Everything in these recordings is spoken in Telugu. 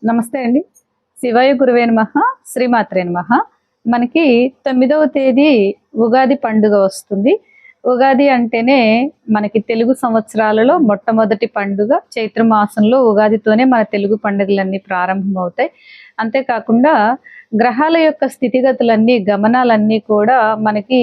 నమస్తే అండి. శివాయ గురువే నమః. శ్రీమాత్రే నమః. మనకి 9వ తేదీ ఉగాది పండుగ వస్తుంది. ఉగాది అంటేనే మనకి తెలుగు సంవత్సరాలలో మొట్టమొదటి పండుగ. చైత్ర మాసంలో ఉగాదితోనే మన తెలుగు పండుగలన్నీ ప్రారంభమవుతాయి. అంతేకాకుండా గ్రహాల యొక్క స్థితిగతులన్నీ, గమనాలన్నీ కూడా మనకి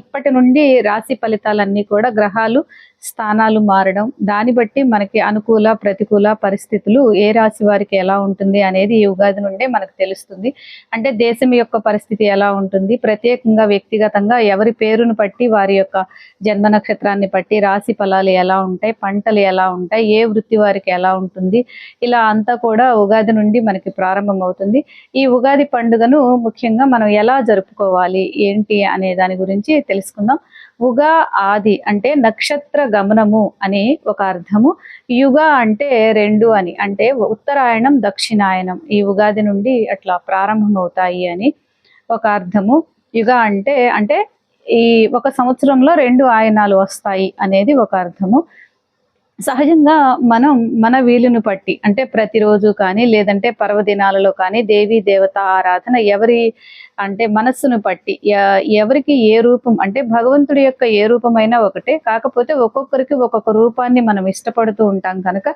ఇప్పటి నుండి రాశి ఫలితాలన్నీ కూడా గ్రహాలు స్థానాలు మారడం, దాన్ని బట్టి మనకి అనుకూల, ప్రతికూల పరిస్థితులు ఏ రాశి వారికి ఎలా ఉంటుంది అనేది ఈ ఉగాది నుండే మనకు తెలుస్తుంది. అంటే దేశం యొక్క పరిస్థితి ఎలా ఉంటుంది, ప్రత్యేకంగా వ్యక్తిగతంగా ఎవరి పేరును బట్టి, వారి యొక్క జన్మ నక్షత్రాన్ని బట్టి రాశి ఫలాలు ఎలా ఉంటాయి, పంటలు ఎలా ఉంటాయి, ఏ వృత్తి వారికి ఎలా ఉంటుంది, ఇలా అంతా కూడా ఉగాది నుండి మనకి ప్రారంభం అవుతుంది. ఈ ఉగాది పండుగను ముఖ్యంగా మనం ఎలా జరుపుకోవాలి, ఏంటి అనే దాని గురించి తెలుసుకుందాం. ఉగా ఆది అంటే నక్షత్ర గమనము అని ఒక అర్థము. యుగ అంటే రెండు అని, అంటే ఉత్తరాయణం దక్షిణాయనం ఈ ఉగాది నుండి అట్లా ప్రారంభమవుతాయి అని ఒక అర్థము. యుగ అంటే అంటే ఈ ఒక సంవత్సరంలో 2 ఆయనాలు వస్తాయి అనేది ఒక అర్థము. సహజంగా మనం మన వీలును బట్టి, అంటే ప్రతిరోజు కానీ లేదంటే పర్వదినాలలో కానీ దేవీ దేవత ఆరాధన ఎవరి అంటే మనస్సును బట్టి ఎవరికి ఏ రూపం, అంటే భగవంతుడి యొక్క ఏ రూపమైనా ఒకటే, కాకపోతే ఒక్కొక్కరికి ఒక్కొక్క రూపాన్ని మనం ఇష్టపడుతూ ఉంటాం కనుక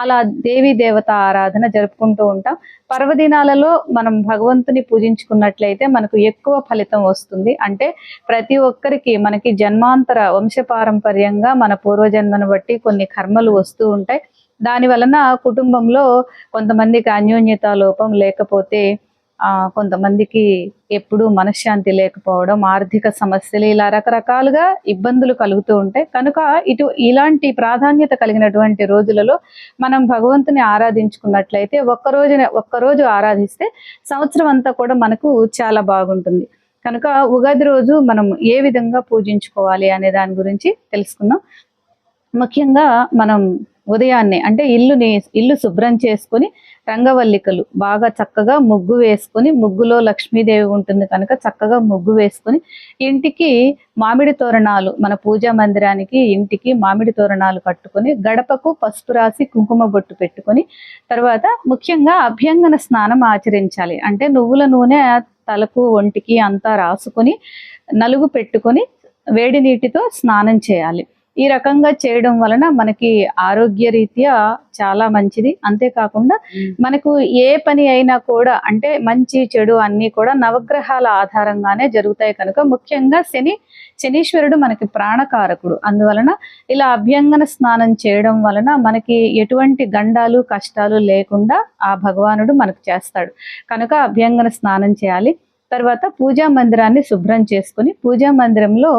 అలా దేవీ దేవత ఆరాధన జరుపుకుంటూ ఉంటాం. పర్వదినాలలో మనం భగవంతుని పూజించుకున్నట్లయితే మనకు ఎక్కువ ఫలితం వస్తుంది. అంటే ప్రతి ఒక్కరికి మనకి జన్మాంతర వంశపారంపర్యంగా మన పూర్వజన్మను బట్టి కొన్ని కర్మలు వస్తూ ఉంటాయి. దాని వలన కుటుంబంలో కొంతమందికి అన్యోన్యత లోపం, లేకపోతే కొంతమందికి ఎప్పుడూ మనశ్శాంతి లేకపోవడం, ఆర్థిక సమస్యలు, ఇలా రకరకాలుగా ఇబ్బందులు కలుగుతూ ఉంటాయి. కనుక ఇలాంటి ప్రాధాన్యత కలిగినటువంటి రోజులలో మనం భగవంతుని ఆరాధించుకున్నట్లయితే ఒక్కరోజు ఆరాధిస్తే సంవత్సరం అంతా కూడా మనకు చాలా బాగుంటుంది. కనుక ఉగాది రోజు మనం ఏ విధంగా పూజించుకోవాలి అనే దాని గురించి తెలుసుకుందాం. ముఖ్యంగా మనం ఉదయాన్నే అంటే ఇల్లు శుభ్రం చేసుకొని రంగవల్లికలు బాగా చక్కగా ముగ్గు వేసుకొని, ముగ్గులో లక్ష్మీదేవి ఉంటుంది కనుక చక్కగా ముగ్గు వేసుకొని ఇంటికి మామిడి తోరణాలు, మన పూజా మందిరానికి ఇంటికి మామిడి తోరణాలు కట్టుకొని గడపకు పసుపు రాసి కుంకుమ బొట్టు పెట్టుకొని తర్వాత ముఖ్యంగా అభ్యంగన స్నానం ఆచరించాలి. అంటే నువ్వుల నూనె తలకు ఒంటికి అంతా రాసుకొని నలుగు పెట్టుకొని వేడి నీటితో స్నానం చేయాలి. ఈ రకంగా చేయడం వలన మనకి ఆరోగ్య రీత్యా చాలా మంచిది. అంతేకాకుండా మనకు ఏ పని అయినా కూడా, అంటే మంచి చెడు అన్నీ కూడా నవగ్రహాల ఆధారంగానే జరుగుతాయి కనుక ముఖ్యంగా శనీశ్వరుడు మనకి ప్రాణకారకుడు. అందువలన ఇలా అభ్యంగన స్నానం చేయడం వలన మనకి ఎటువంటి గండాలు కష్టాలు లేకుండా ఆ భగవానుడు మనకు చేస్తాడు. కనుక అభ్యంగన స్నానం చేయాలి. తర్వాత పూజా మందిరాన్ని శుభ్రం చేసుకుని పూజా మందిరంలో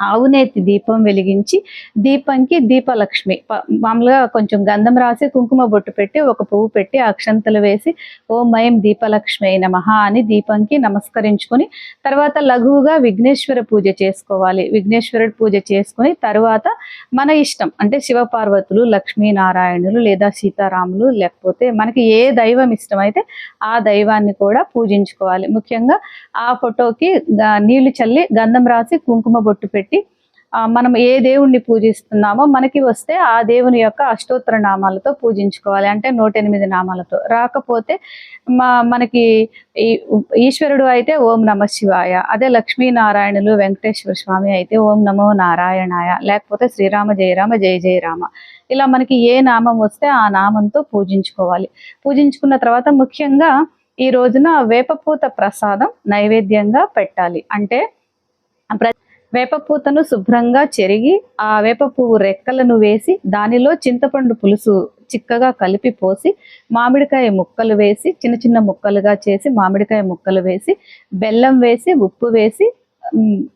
ఆవునేతి దీపం వెలిగించి దీపంకి దీపలక్ష్మి మామూలుగా కొంచెం గంధం రాసి కుంకుమ బొట్టు పెట్టి ఒక పువ్వు పెట్టి అక్షంతలు వేసి ఓం ఐం దీపలక్ష్మి నమః అని దీపంకి నమస్కరించుకొని తర్వాత లఘువుగా విఘ్నేశ్వర పూజ చేసుకోవాలి. విఘ్నేశ్వరుడు పూజ చేసుకుని తర్వాత మన ఇష్టం, అంటే శివపార్వతులు, లక్ష్మీనారాయణులు లేదా సీతారాములు, లేకపోతే మనకి ఏ దైవం ఇష్టమైతే ఆ దైవాన్ని కూడా పూజించుకోవాలి. ముఖ్యంగా ఆ ఫోటోకి నీళ్లు చల్లి గంధం రాసి కుంకుమ బొట్టు పెట్టి మనం ఏ దేవుణ్ణి పూజిస్తున్నామో మనకి వస్తే ఆ దేవుని యొక్క అష్టోత్తర నామాలతో పూజించుకోవాలి. అంటే 108 నామాలతో. రాకపోతే మనకి ఈశ్వరుడు అయితే ఓం నమ శివాయ, అదే లక్ష్మీనారాయణులు వెంకటేశ్వర స్వామి అయితే ఓం నమో నారాయణాయ, లేకపోతే శ్రీరామ జయ రామ జయ జయ రామ, ఇలా మనకి ఏ నామం వస్తే ఆ నామంతో పూజించుకోవాలి. పూజించుకున్న తర్వాత ముఖ్యంగా ఈ రోజున వేపపూత ప్రసాదం నైవేద్యంగా పెట్టాలి. అంటే వేపపూతను శుభ్రంగా చెరిగి ఆ వేప పువ్వు రెక్కలను వేసి దానిలో చింతపండు పులుసు చిక్కగా కలిపి పోసి మామిడికాయ ముక్కలు వేసి చిన్న చిన్న ముక్కలుగా చేసి మామిడికాయ ముక్కలు వేసి బెల్లం వేసి ఉప్పు వేసి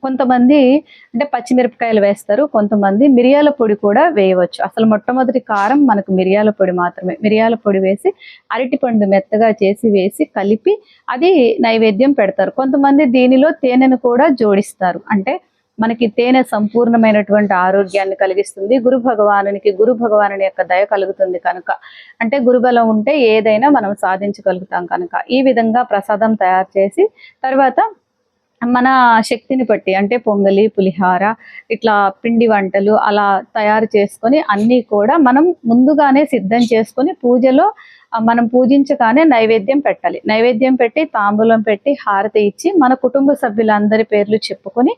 కొంతమంది అంటే పచ్చిమిరపకాయలు వేస్తారు, కొంతమంది మిరియాల పొడి కూడా వేయవచ్చు. అసలు మొట్టమొదటి కారం మనకు మిరియాల పొడి మాత్రమే. మిరియాల పొడి వేసి అరటిపండు మెత్తగా చేసి వేసి కలిపి అది నైవేద్యం పెడతారు. కొంతమంది దీనిలో తేనెను కూడా జోడిస్తారు. అంటే మనకి తేనె సంపూర్ణమైనటువంటి ఆరోగ్యాన్ని కలిగిస్తుంది. గురు భగవానుని యొక్క దయ కలుగుతుంది కనుక, అంటే గురుబలం ఉంటే ఏదైనా మనం సాధించగలుగుతాం కనుక ఈ విధంగా ప్రసాదం తయారు చేసి తర్వాత మన శక్తిని బట్టి అంటే పొంగలి, పులిహార ఇట్లా పిండి వంటలు అలా తయారు చేసుకొని అన్నీ కూడా మనం ముందుగానే సిద్ధం చేసుకొని పూజలో మనం పూజించగానే నైవేద్యం పెట్టాలి. నైవేద్యం పెట్టి తాంబూలం పెట్టి హారతి ఇచ్చి మన కుటుంబ సభ్యులందరి పేర్లు చెప్పుకొని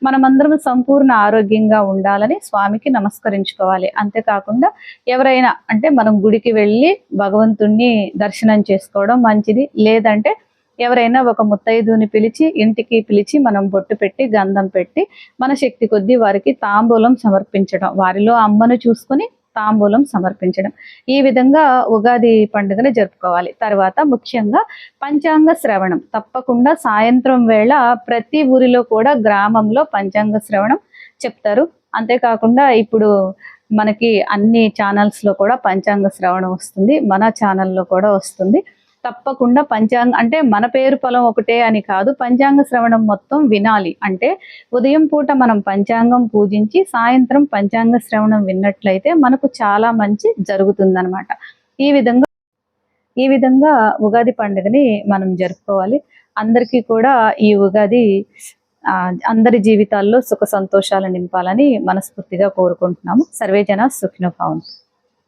మనమందరం సంపూర్ణ ఆరోగ్యంగా ఉండాలని స్వామికి నమస్కరించుకోవాలి. అంతేకాకుండా ఎవరైనా అంటే మనం గుడికి వెళ్ళి భగవంతుణ్ణి దర్శనం చేసుకోవడం మంచిది. లేదంటే ఎవరైనా ఒక ముత్తైదుని పిలిచి ఇంటికి పిలిచి మనం బొట్టు పెట్టి గంధం పెట్టి మన శక్తి కొద్దీ వారికి తాంబూలం సమర్పించడం, వారిలో అమ్మను చూసుకుని తాంబూలం సమర్పించడం, ఈ విధంగా ఉగాది పండుగను జరుపుకోవాలి. తర్వాత ముఖ్యంగా పంచాంగ శ్రవణం తప్పకుండా సాయంత్రం వేళ ప్రతి ఊరిలో కూడా గ్రామంలో పంచాంగ శ్రవణం చెప్తారు. అంతేకాకుండా ఇప్పుడు మనకి అన్ని ఛానల్స్లో కూడా పంచాంగ శ్రవణం వస్తుంది, మన ఛానల్లో కూడా వస్తుంది. తప్పకుండా పంచాంగ అంటే మన పేరు పొలం ఒకటే అని కాదు, పంచాంగ శ్రవణం మొత్తం వినాలి. అంటే ఉదయం పూట మనం పంచాంగం పూజించి సాయంత్రం పంచాంగ శ్రవణం విన్నట్లయితే మనకు చాలా మంచి జరుగుతుందన్నమాట. ఈ విధంగా ఉగాది పండుగని మనం జరుపుకోవాలి. అందరికీ కూడా ఈ ఉగాది అందరి జీవితాల్లో సుఖ సంతోషాలు నింపాలని మనస్ఫూర్తిగా కోరుకుంటున్నాము. సర్వే జన సుఖినో భవంతు.